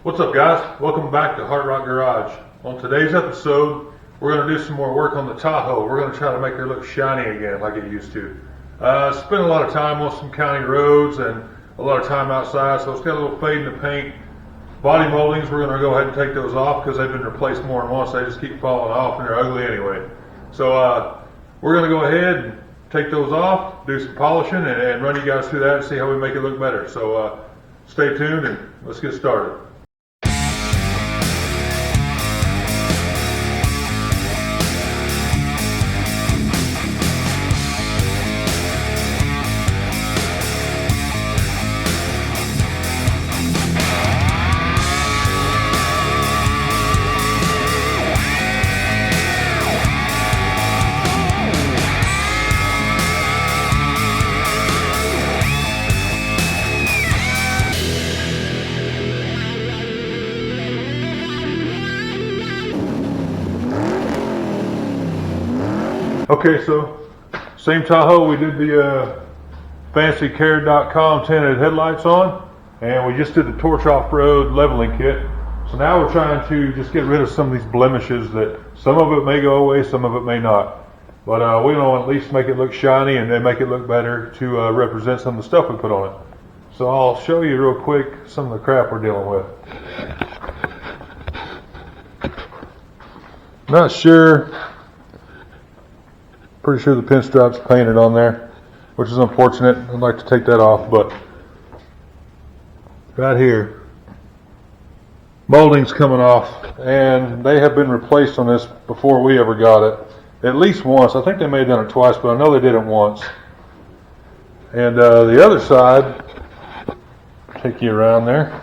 What's up, guys? Welcome back to Hard Rock Garage. On today's episode, we're going to do some more work on the Tahoe. We're going to try to make her look shiny again like it used to. Spent a lot of time on some county roads and a lot of time outside, so it's got a little fade in the paint. Body moldings, we're going to go ahead and take those off because they've been replaced more than once. They just keep falling off and they're ugly anyway. So we're going to go ahead and take those off, do some polishing, and run you guys through that and see how we make it look better. So stay tuned and let's get started. Okay, so same Tahoe, we did the fancycare.com tinted headlights on, and we just did the torch off-road leveling kit. So now we're trying to just get rid of some of these blemishes that some of it may go away, some of it may not. But we want to at least make it look shiny and then make it look better to represent some of the stuff we put on it. So I'll show you real quick some of the crap we're dealing with. Not sure. Pretty sure the pinstripe's painted on there, which is unfortunate. I'd like to take that off, but right here, molding's coming off, and they have been replaced on this before we ever got it. At least once. I think they may have done it twice, but I know they did it once. And the other side, take you around there.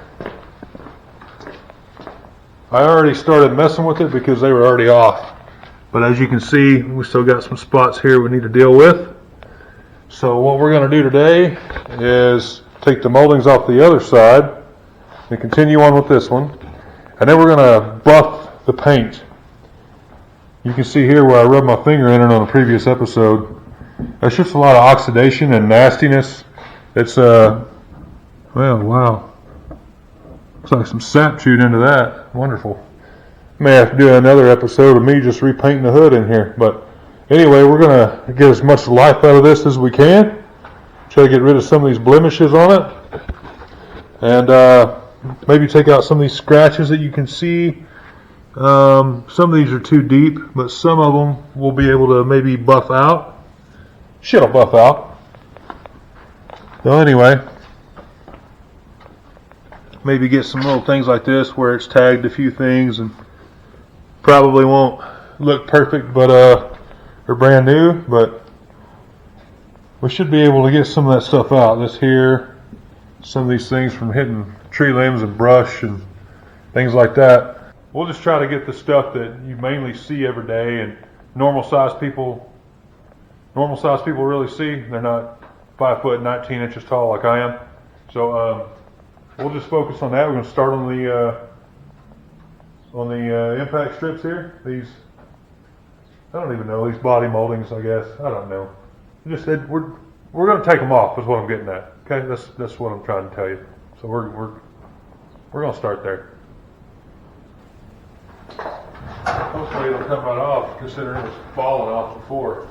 I already started messing with it because they were already off. But as you can see, we still got some spots here we need to deal with. So what we're going to do today is take the moldings off the other side and continue on with this one. And then we're going to buff the paint. You can see here where I rubbed my finger in it on the previous episode. That's just a lot of oxidation and nastiness. It's, well, wow. Looks like some sap chewed into that. Wonderful. May have to do another episode of me just repainting the hood in here, but anyway, we're going to get as much life out of this as we can, try to get rid of some of these blemishes on it, and maybe take out some of these scratches that you can see. Some of these are too deep, but some of them we'll be able to maybe buff out. Shit'll buff out. So anyway, maybe get some little things like this where it's tagged a few things, and probably won't look perfect, but or brand new, but we should be able to get some of that stuff out. This here, some of these things from hitting tree limbs and brush and things like that. We'll just try to get the stuff that you mainly see every day and normal size people really see. They're not 5 foot 19 inches tall like I am. So we'll just focus on that. We're going to start on the impact strips here. These, I don't even know, these body moldings, I guess. I don't know. Just said we're going to take them off is what I'm getting at. Okay, that's what I'm trying to tell you. So we're going to start there. Hopefully it'll come right off, considering it was falling off before.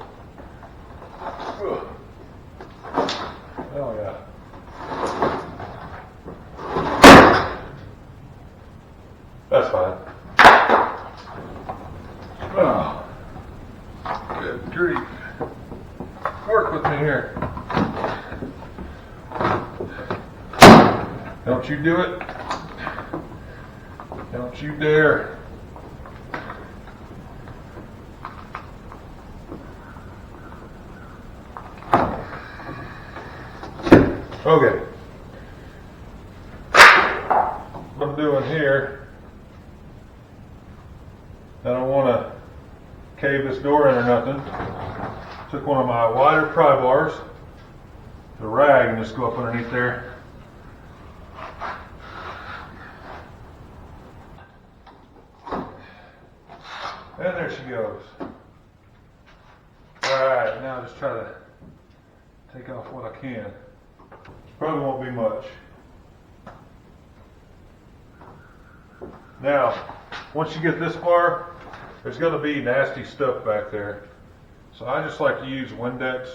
Ugh. Oh yeah. That's fine. Oh, good grief. Work with me here. Don't you do it. Don't you dare. Okay. What I'm doing here, I don't want to cave this door in or nothing. Took one of my wider pry bars, the rag, and just go up underneath there. And there she goes. Alright, now just try to take off what I can. Probably won't be much. Now, once you get this far, there's going to be nasty stuff back there. So I just like to use Windex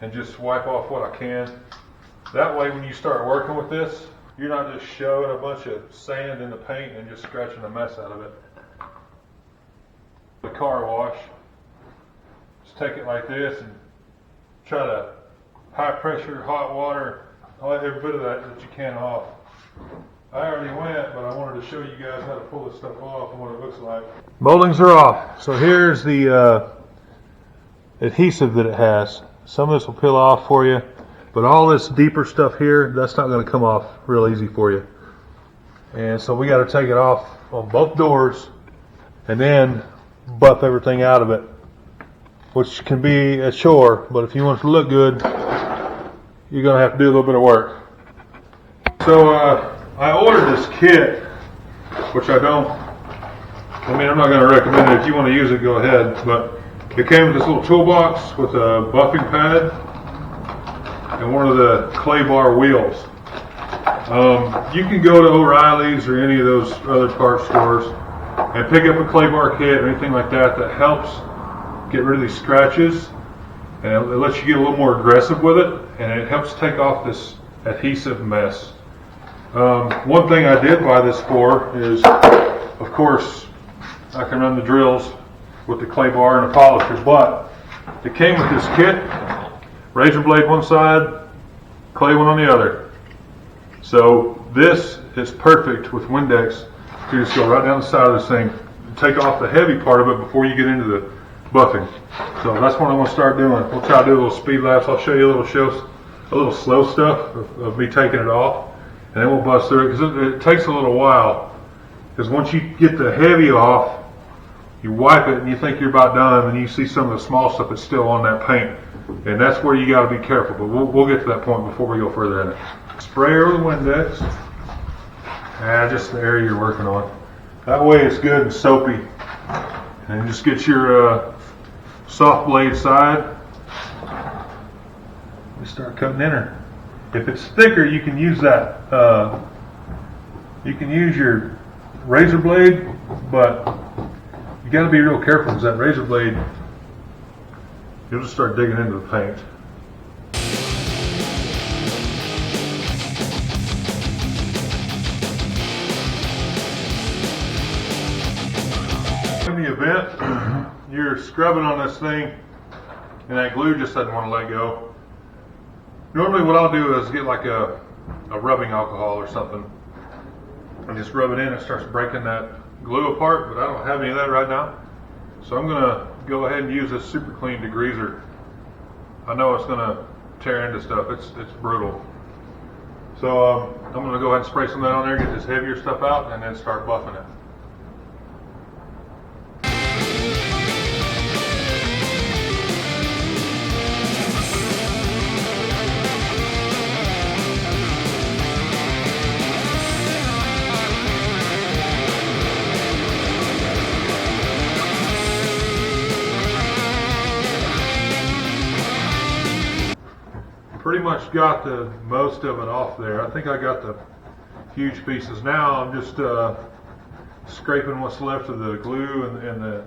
and just wipe off what I can. That way when you start working with this, you're not just shoving a bunch of sand in the paint and just scratching the mess out of it. The car wash, just take it like this and try to high pressure hot water, every bit of that you can off. I already went, but I wanted to show you guys how to pull this stuff off and what it looks like. Moldings are off. So here's the adhesive that it has. Some of this will peel off for you, but all this deeper stuff here, that's not going to come off real easy for you. And so we got to take it off on both doors and then buff everything out of it, which can be a chore, but if you want it to look good, you're going to have to do a little bit of work. So I ordered this kit, which I'm not going to recommend it. If you want to use it, go ahead, but it came with this little toolbox with a buffing pad and one of the clay bar wheels. You can go to O'Reilly's or any of those other parts stores and pick up a clay bar kit or anything like that that helps get rid of these scratches, and it lets you get a little more aggressive with it, and it helps take off this adhesive mess. One thing I did buy this for is, of course, I can run the drills with the clay bar and the polisher, but it came with this kit, razor blade one side, clay one on the other. So this is perfect with Windex. You just go right down the side of this thing, take off the heavy part of it before you get into the buffing. So that's what I'm going to start doing. We'll try to do a little speed lapse. I'll show you a little slow stuff of me taking it off, and then we'll bust through it, because it takes a little while. Because once you get the heavy off, you wipe it and you think you're about done, and you see some of the small stuff that's still on that paint, and that's where you got to be careful. But we'll get to that point before we go further in it. Sprayer with Windex, and just the area you're working on. That way it's good and soapy. And just get your soft blade side. We start cutting in her. If it's thicker, you can use that. You can use your razor blade, but you got to be real careful, because that razor blade, you'll just start digging into the paint. In the event you're scrubbing on this thing and that glue just doesn't want to let go, normally what I'll do is get like a rubbing alcohol or something and just rub it in. It starts breaking that glue apart, but I don't have any of that right now, so I'm going to go ahead and use this super clean degreaser. I know it's going to tear into stuff. It's brutal. So I'm going to go ahead and spray some of that on there, get this heavier stuff out, and then start buffing it. Pretty much got the most of it off there. I think I got the huge pieces. Now I'm just scraping what's left of the glue and the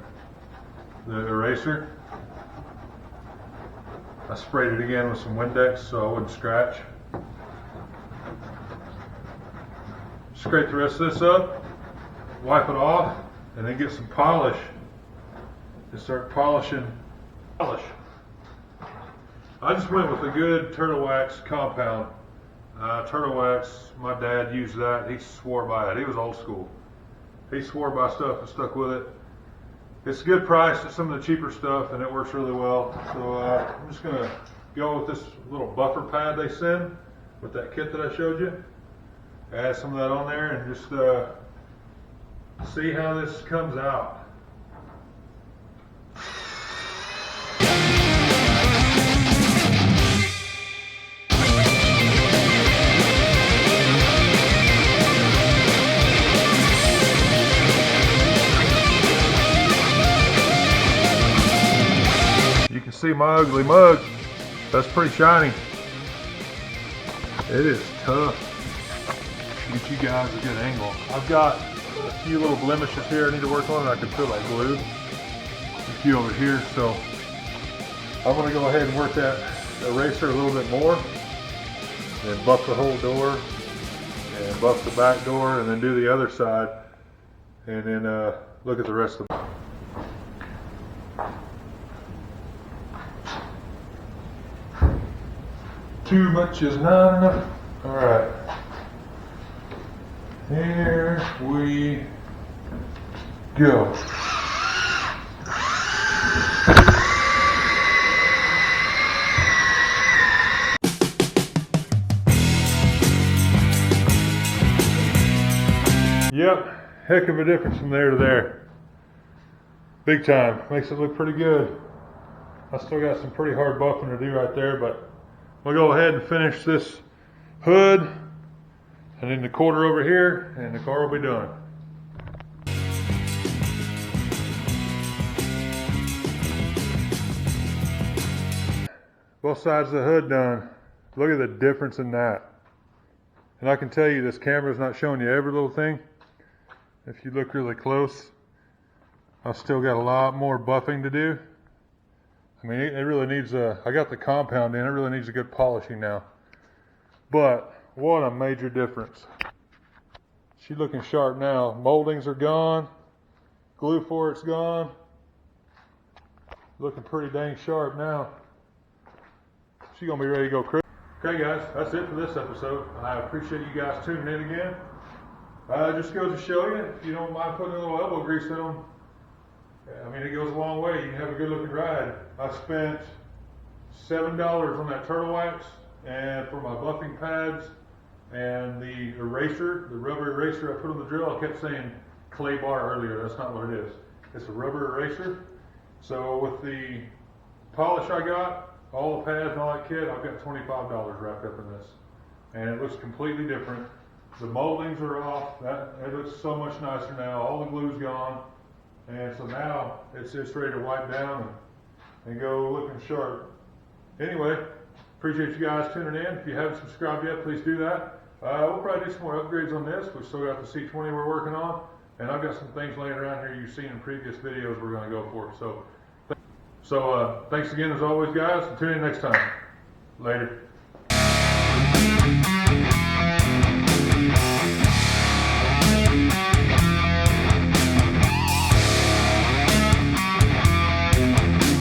eraser. I sprayed it again with some Windex so I wouldn't scratch. Scrape the rest of this up, wipe it off, and then get some polish and start polishing. I just went with a good turtle wax compound. Turtle wax, my dad used that. He swore by it. He was old school. He swore by stuff and stuck with it. It's a good price at some of the cheaper stuff, and it works really well. So I'm just going to go with this little buffer pad they send with that kit that I showed you. Add some of that on there and just see how this comes out. See my ugly mug, that's pretty shiny. It is tough. get you guys a good angle. I've got a few little blemishes here I need to work on that I can feel like glue. A few over here, so I'm going to go ahead and work that eraser a little bit more, and then buff the whole door, and buff the back door, and then do the other side, and then look at the rest of it. Too much is not enough. All right. Here we go. Yep, heck of a difference from there to there. Big time. Makes it look pretty good. I still got some pretty hard buffing to do right there, but we'll go ahead and finish this hood and then the quarter over here, and the car will be done. Both sides of the hood done. Look at the difference in that. And I can tell you this camera is not showing you every little thing. If you look really close, I've still got a lot more buffing to do. I mean, it really needs I got the compound in, it really needs a good polishing now. But what a major difference. She's looking sharp now. Moldings are gone. Glue for it's gone. Looking pretty dang sharp now. She's gonna be ready to go crazy. Okay guys, that's it for this episode. I appreciate you guys tuning in again. Just goes to show you, if you don't mind putting a little elbow grease in them, I mean, it goes a long way. You can have a good looking ride. I spent $7 on that turtle wax, and for my buffing pads and the eraser, the rubber eraser I put on the drill. I kept saying clay bar earlier. That's not what it is. It's a rubber eraser. So with the polish I got, all the pads and all that kit, I've got $25 wrapped up in this. And it looks completely different. The moldings are off. It looks so much nicer now. All the glue's gone. And so now it's just ready to wipe down and go looking sharp. Anyway, appreciate you guys tuning in. If you haven't subscribed yet, please do that. We'll probably do some more upgrades on this. We've still got the C20 we're working on. And I've got some things laying around here you've seen in previous videos we're going to go for. So thanks again as always, guys. And tune in next time. Later.